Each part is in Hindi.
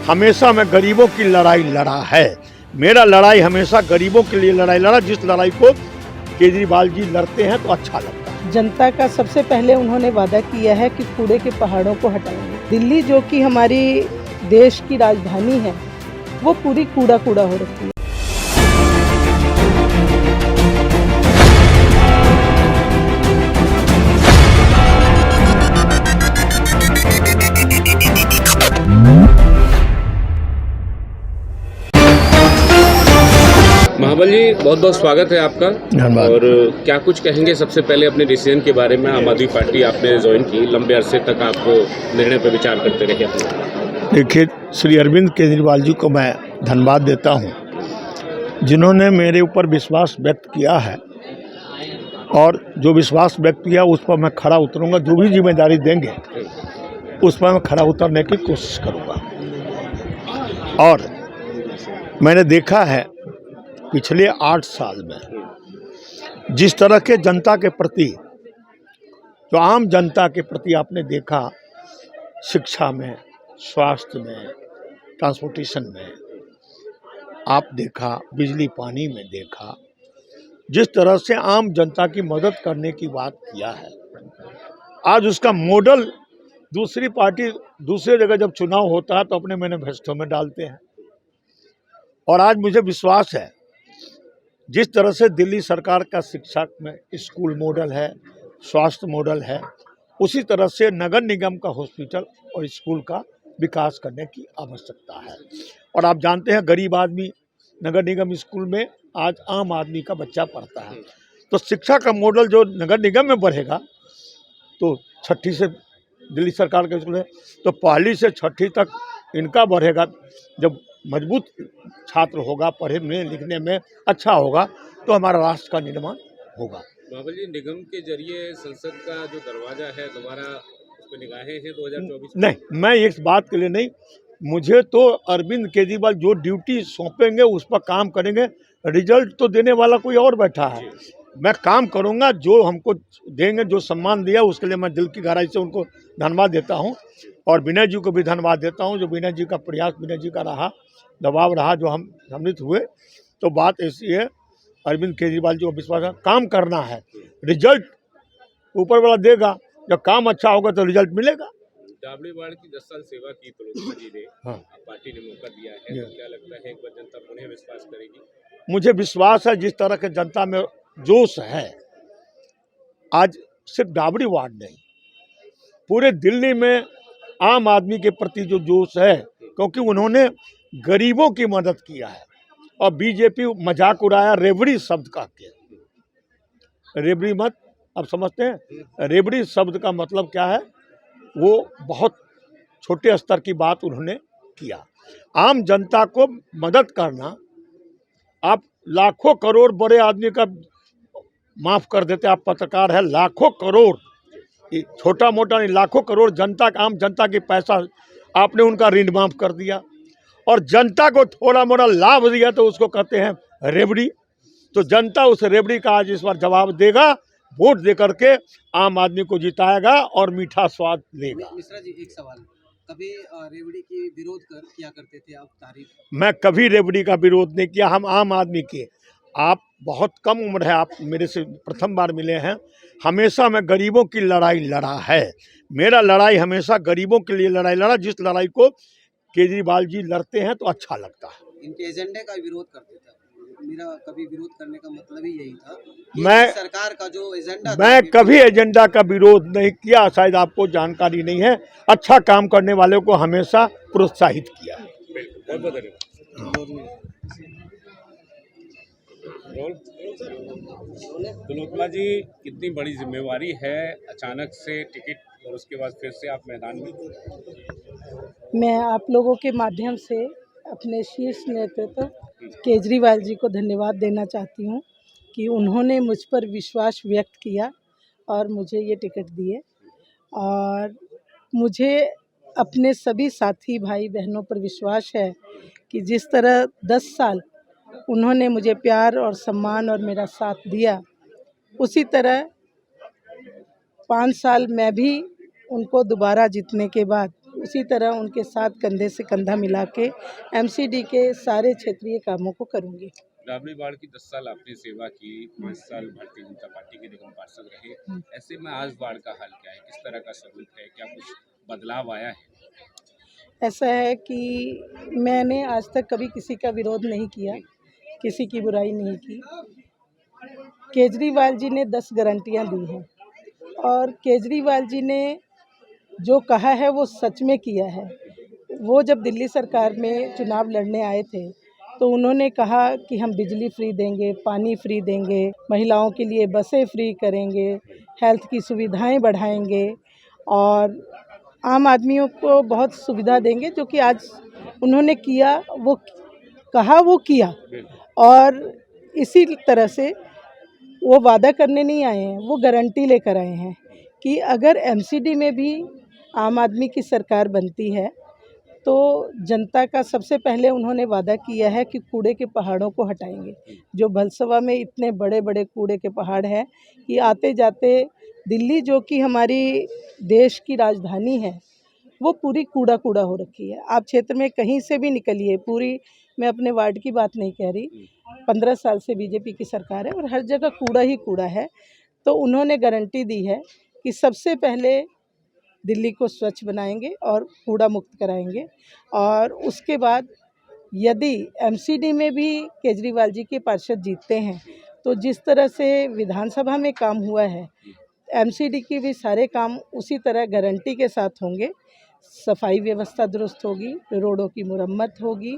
हमेशा मैं गरीबों की लड़ाई लड़ा है। मेरा लड़ाई हमेशा गरीबों के लिए लड़ाई लड़ा, जिस लड़ाई को केजरीवाल जी लड़ते हैं तो अच्छा लगता है। जनता का सबसे पहले उन्होंने वादा किया है कि कूड़े के पहाड़ों को हटाएंगे। दिल्ली जो कि हमारी देश की राजधानी है, वो पूरी कूड़ा कूड़ा हो रखी है। महाबल जी, बहुत बहुत स्वागत है आपका। धन्यवाद। और क्या कुछ कहेंगे सबसे पहले अपने डिसीजन के बारे में? आम आदमी पार्टी आपने ज्वाइन की, लंबे अरसे तक आप निर्णय पर विचार करते रहे अपने। देखिए, श्री अरविंद केजरीवाल जी को मैं धन्यवाद देता हूं, जिन्होंने मेरे ऊपर विश्वास व्यक्त किया है, और जो विश्वास व्यक्त किया उस पर मैं खरा उतरूंगा। जो भी जिम्मेदारी देंगे उस पर मैं खरा उतरने की कोशिश करूंगा। और मैंने देखा है पिछले 8 साल में जिस तरह के जनता के प्रति, जो आम जनता के प्रति आपने देखा, शिक्षा में, स्वास्थ्य में, ट्रांसपोर्टेशन में आप देखा, बिजली पानी में देखा, जिस तरह से आम जनता की मदद करने की बात किया है, आज उसका मॉडल दूसरी पार्टी दूसरी जगह जब चुनाव होता है तो अपने मैनिफेस्टो में डालते हैं। और आज मुझे विश्वास है, जिस तरह से दिल्ली सरकार का शिक्षा में स्कूल मॉडल है, स्वास्थ्य मॉडल है, उसी तरह से नगर निगम का हॉस्पिटल और स्कूल का विकास करने की आवश्यकता है। और आप जानते हैं, गरीब आदमी नगर निगम स्कूल में आज आम आदमी का बच्चा पढ़ता है। तो शिक्षा का मॉडल जो नगर निगम में बढ़ेगा, तो 6ठी से दिल्ली सरकार का स्कूल है तो 1ली से 6ठी तक इनका बढ़ेगा। जब मजबूत छात्र होगा, पढ़ने लिखने में अच्छा होगा, तो हमारा राष्ट्र का निर्माण होगा। महाबल जी, निगम के जरिए संसद का जो दरवाजा है दोबारा उस पर निगाहें हैं 2024 में? नहीं, मैं इस बात के लिए नहीं, मुझे तो अरविंद केजरीवाल जो ड्यूटी सौंपेंगे उस पर काम करेंगे। रिजल्ट तो देने वाला कोई और बैठा है। मैं काम करूंगा, जो हमको देंगे, जो सम्मान दिया उसके लिए मैं दिल की गहराई से उनको धन्यवाद देता हूं। और विनय जी को भी धन्यवाद देता हूं, जो विनय जी का प्रयास, विनय जी का रहा, दबाव रहा, जो हम सम्मिलित हुए। तो बात ऐसी है, अरविंद केजरीवाल जी को विश्वास है, काम करना है, रिजल्ट ऊपर वाला देगा। जब काम अच्छा होगा तो रिजल्ट मिलेगा। डाबड़ी वार्ड की 10 साल सेवा की तो जी ने, हाँ, पार्टी ने मौका दिया है, तो क्या लगता है एक बार जनता पुनः विश्वास करेगी? मुझे विश्वास है, जिस तरह के जनता में जोश है, आज सिर्फ डाबड़ी वार्ड नहीं, पूरे दिल्ली में आम आदमी के प्रति जो जोश है, क्योंकि उन्होंने गरीबों की मदद किया है। और बीजेपी मजाक उड़ाया रेवड़ी शब्द का के, रेवड़ी मत, अब समझते हैं रेवड़ी शब्द का मतलब क्या है? वो बहुत छोटे स्तर की बात उन्होंने किया। आम जनता को मदद करना, आप लाखों करोड़ बड़े आदमी का माफ कर देते, आप पत्रकार है, लाखों करोड़, छोटा मोटा नहीं, लाखों करोड़ जनता, आम जनता की पैसा आपने उनका ऋण माफ कर दिया। और जनता को थोड़ा मोड़ा लाभ दिया तो उसको कहते हैं रेवड़ी। तो जनता उस रेवड़ी का आज इस बार जवाब देगा, वोट दे करके आम आदमी को जिताएगा और मीठा स्वाद लेगा। मिश्रा जी, एक सवाल, कभी रेवड़ी की विरोध किया करते थे आप? तारीफ? मैं कभी रेवड़ी का विरोध नहीं किया। हम आम आदमी के, आप बहुत कम उम्र है, आप मेरे से प्रथम बार मिले हैं। हमेशा मैं गरीबों की लड़ाई लड़ा है। मेरा लड़ाई हमेशा गरीबों के लिए लड़ाई लड़ा, जिस लड़ाई को केजरीवाल जी लड़ते हैं तो अच्छा लगता है। इनके एजेंडे का विरोध करते थे? मेरा कभी विरोध करने का मतलब ही यही था कि मैं सरकार का जो एजेंडा था, मैं कभी एजेंडा का विरोध नहीं किया, शायद आपको जानकारी नहीं है। अच्छा काम करने वालों को हमेशा प्रोत्साहित किया। बहुत बहुत धन्यवाद। तिलोत्तमा जी, कितनी बड़ी जिम्मेवारी है, अचानक से टिकट और उसके बाद फिर से आप मैदान में? मैं आप लोगों के माध्यम से अपने शीर्ष नेतृत्व केजरीवाल जी को धन्यवाद देना चाहती हूँ कि उन्होंने मुझ पर विश्वास व्यक्त किया और मुझे ये टिकट दिए। और मुझे अपने सभी साथी भाई बहनों पर विश्वास है कि जिस तरह 10 साल उन्होंने मुझे प्यार और सम्मान और मेरा साथ दिया, उसी तरह 5 साल मैं भी उनको दोबारा जीतने के बाद उसी तरह उनके साथ कंधे से कंधा मिला के एमसीडी के सारे क्षेत्रीय कामों को करूँगी। राबड़ी वार्ड की 10 साल आपने सेवा की, 5 साल भारतीय जनता पार्टी के निगम पार्षद रहे। ऐसे में आज वार्ड का हाल क्या है, किस तरह का स्वरूप है, क्या कुछ बदलाव आया है? ऐसा है कि मैंने आज तक कभी किसी का विरोध नहीं किया, किसी की बुराई नहीं की। केजरीवाल जी ने 10 गारंटियाँ दी हैं और केजरीवाल जी ने जो कहा है वो सच में किया है। वो जब दिल्ली सरकार में चुनाव लड़ने आए थे तो उन्होंने कहा कि हम बिजली फ्री देंगे, पानी फ्री देंगे, महिलाओं के लिए बसें फ्री करेंगे, हेल्थ की सुविधाएं बढ़ाएंगे और आम आदमियों को बहुत सुविधा देंगे, जो कि आज उन्होंने किया। वो कहा, वो किया। और इसी तरह से वो वादा करने नहीं आए हैं, वो गारंटी लेकर आए हैं कि अगर एमसीडी में भी आम आदमी की सरकार बनती है तो जनता का सबसे पहले उन्होंने वादा किया है कि कूड़े के पहाड़ों को हटाएंगे। जो भलसवा में इतने बड़े बड़े कूड़े के पहाड़ हैं कि आते जाते दिल्ली, जो कि हमारी देश की राजधानी है, वो पूरी कूड़ा कूड़ा हो रखी है। आप क्षेत्र में कहीं से भी निकलिए, पूरी, मैं अपने वार्ड की बात नहीं कह रही, 15 साल से बीजेपी की सरकार है और हर जगह कूड़ा ही कूड़ा है। तो उन्होंने गारंटी दी है कि सबसे पहले दिल्ली को स्वच्छ बनाएंगे और कूड़ा मुक्त कराएंगे और उसके बाद यदि एमसीडी में भी केजरीवाल जी के पार्षद जीतते हैं तो जिस तरह से विधानसभा में काम हुआ है, एमसीडी की भी सारे काम उसी तरह गारंटी के साथ होंगे। सफाई व्यवस्था दुरुस्त होगी, रोडों की मुरम्मत होगी,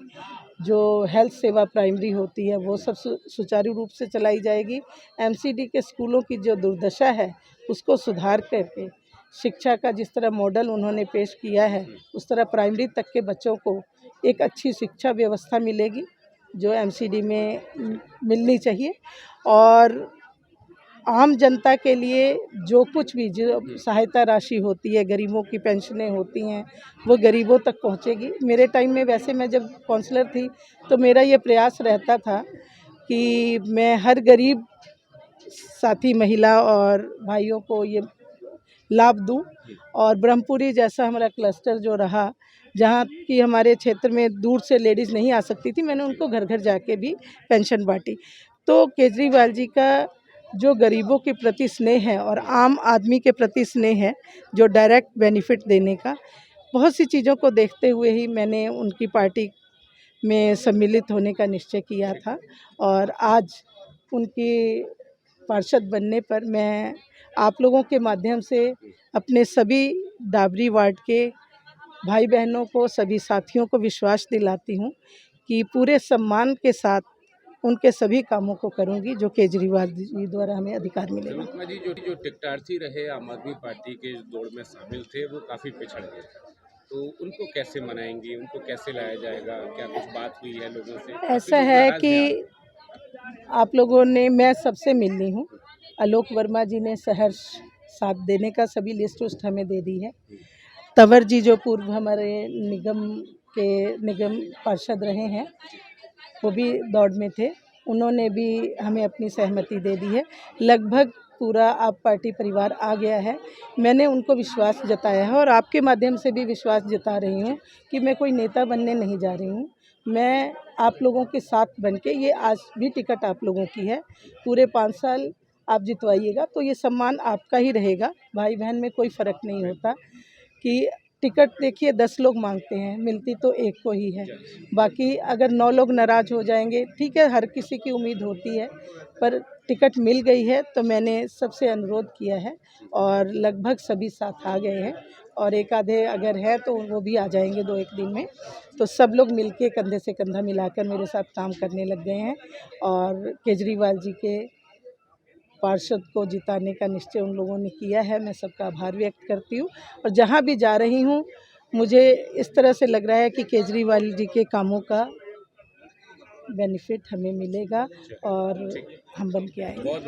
जो हेल्थ सेवा प्राइमरी होती है वो सब सुचारू रूप से चलाई जाएगी। एमसीडी के स्कूलों की जो दुर्दशा है उसको सुधार करके शिक्षा का जिस तरह मॉडल उन्होंने पेश किया है उस तरह प्राइमरी तक के बच्चों को एक अच्छी शिक्षा व्यवस्था मिलेगी जो एमसीडी में मिलनी चाहिए। और आम जनता के लिए जो कुछ भी जो सहायता राशि होती है, गरीबों की पेंशनें होती हैं, वो गरीबों तक पहुंचेगी। मेरे टाइम में, वैसे मैं जब काउंसलर थी तो मेरा ये प्रयास रहता था कि मैं हर गरीब साथी महिला और भाइयों को ये लाभ दूं। और ब्रह्मपुरी जैसा हमारा क्लस्टर जो रहा, जहाँ की हमारे क्षेत्र में दूर से लेडीज़ नहीं आ सकती थी, मैंने उनको घर घर जाके भी पेंशन बांटी। तो केजरीवाल जी का जो गरीबों के प्रति स्नेह है और आम आदमी के प्रति स्नेह है, जो डायरेक्ट बेनिफिट देने का, बहुत सी चीज़ों को देखते हुए ही मैंने उनकी पार्टी में सम्मिलित होने का निश्चय किया था। और आज उनकी पार्षद बनने पर मैं आप लोगों के माध्यम से अपने सभी डाबरी वार्ड के भाई बहनों को, सभी साथियों को विश्वास दिलाती हूँ कि पूरे सम्मान के साथ उनके सभी कामों को करूंगी जो केजरीवाल जी द्वारा हमें अधिकार मिलेगा। सुषमा जी, जो टिकटार्थी रहे आम आदमी पार्टी के दौड़ में शामिल थे, वो काफ़ी पिछड़ गए, तो उनको कैसे मनाएंगी, उनको कैसे लाया जाएगा? क्या कुछ बात हुई है लोगों से? ऐसा है कि आप लोगों ने, मैं सबसे मिलनी हूँ। आलोक वर्मा जी ने सहर्ष साथ देने का सभी लिस्ट उस्ट हमें दे दी है। तंवर जी जो पूर्व हमारे निगम पार्षद रहे हैं, वो भी दौड़ में थे, उन्होंने भी हमें अपनी सहमति दे दी है। लगभग पूरा आप पार्टी परिवार आ गया है। मैंने उनको विश्वास जताया है और आपके माध्यम से भी विश्वास जता रही हूँ कि मैं कोई नेता बनने नहीं जा रही हूँ। मैं आप लोगों के साथ बनके, ये आज भी टिकट आप लोगों की है, पूरे 5 साल आप जितवाइएगा तो ये सम्मान आपका ही रहेगा। भाई बहन में कोई फ़र्क नहीं होता कि टिकट, देखिए 10 लोग मांगते हैं, मिलती तो एक को ही है। बाकी अगर 9 लोग नाराज़ हो जाएंगे, ठीक है, हर किसी की उम्मीद होती है, पर टिकट मिल गई है तो मैंने सबसे अनुरोध किया है और लगभग सभी साथ आ गए हैं और एक आधे अगर है तो वो भी आ जाएंगे 2-1 दिन में। तो सब लोग मिलके कंधे से कंधा मिलाकर मेरे साथ काम करने लग गए हैं और केजरीवाल जी के पार्षद को जिताने का निश्चय उन लोगों ने किया है। मैं सबका आभार व्यक्त करती हूँ और जहाँ भी जा रही हूँ मुझे इस तरह से लग रहा है कि केजरीवाल जी के कामों का बेनिफिट हमें मिलेगा और हम बन के आएंगे। बहुत